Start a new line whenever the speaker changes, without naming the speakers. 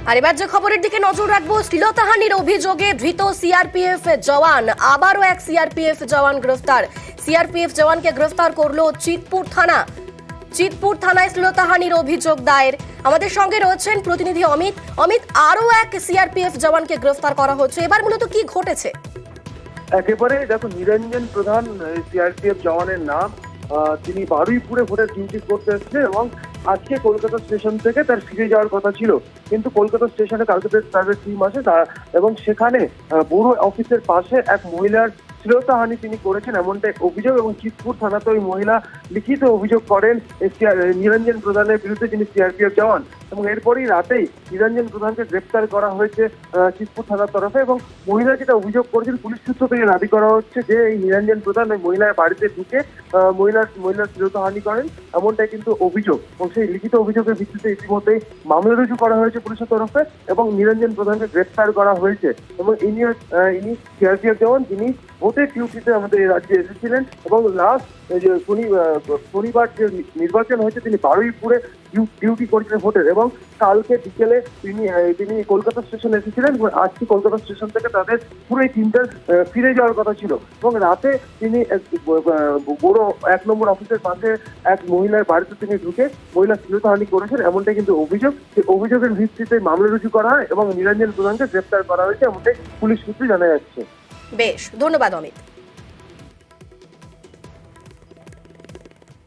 আর এবার যে খবরের দিকে নজর রাখবো, শ্লীলতাহানির অভিযোগে ধৃত সিআরপিএফ জওয়ান। আবারও এক সিআরপিএফ জওয়ান গ্রেফতার। সিআরপিএফ জওয়ানকে গ্রেফতার করলো চিতপুর থানা। চিতপুর থানায় শ্লীলতাহানির অভিযোগ দায়ের। আমাদের সঙ্গে রয়েছেন প্রতিনিধি অমিত। অমিত, আরও এক সিআরপিএফ জওয়ানকে গ্রেফতার করা হচ্ছে, এবার মূলত কি ঘটেছে?
একেবারে দেখো, নিরঞ্জন প্রধান সিআরপিএফ জওয়ানের নাম। তিনি বারুইপুরে ভোটের ডিউটি করতে এসেছে এবং আজকে কলকাতা স্টেশন থেকে তার ফিরে যাওয়ার কথা ছিল, কিন্তু কলকাতা স্টেশনে কালকে তাদের টিম আসে এবং সেখানে বড় অফিসের পাশে এক মহিলার শ্লীলতাহানি তিনি করেছেন এমনটা এক অভিযোগ, এবং চিতপুর থানাতে ওই মহিলা লিখিত অভিযোগ করেন নিরঞ্জন প্রধানের বিরুদ্ধে, যিনি সিআরপিএফ জওয়ান। এবং এরপরই রাতেই নিরঞ্জন প্রধানকে গ্রেপ্তার করা হয়েছে চিতপুর থানার তরফে। এবং মহিলা যেটা অভিযোগ করেছেন, পুলিশ সূত্র থেকে দাবি করা হচ্ছে যে এই নিরঞ্জন প্রধান ওই মহিলার বাড়িতে ঢুকে মহিলার শ্লীলতাহানি করেন, এমনটাই কিন্তু অভিযোগ। এবং সেই লিখিত অভিযোগের ভিত্তিতে ইতিমধ্যেই মামলা রুজু করা হয়েছে পুলিশের তরফে এবং নিরঞ্জন প্রধানকে গ্রেপ্তার করা হয়েছে। এবং ইনি সিআরপিএফ জওয়ান, যিনি ভোটের ডিউটিতে আমাদের এই রাজ্যে এসেছিলেন এবং লাস্ট শনিবার যে নির্বাচন হয়েছে তিনি বারুইপুরে ডিউটি করেছিলেন ভোটের, এবং কালকে বিকেলে তিনি কলকাতা স্টেশনে এসেছিলেন এবং আজকে কলকাতা স্টেশন থেকে তাদের পুরো এই টিমটা ফিরে যাওয়ার কথা ছিল। এবং রাতে তিনি বড় 1 নম্বর অফিসের পাশে এক মহিলার বাড়িতে তিনি ঢুকে মহিলা শ্লীলতাহানি করেছেন, এমনটাই কিন্তু অভিযোগ। সেই অভিযোগের ভিত্তিতে মামলা রুজু করা হয় এবং নিরঞ্জন প্রধানকে গ্রেপ্তার করা হয়েছে, এমনটাই পুলিশ সূত্রে জানা যাচ্ছে।
বেশ, ধন্যবাদ অমিত।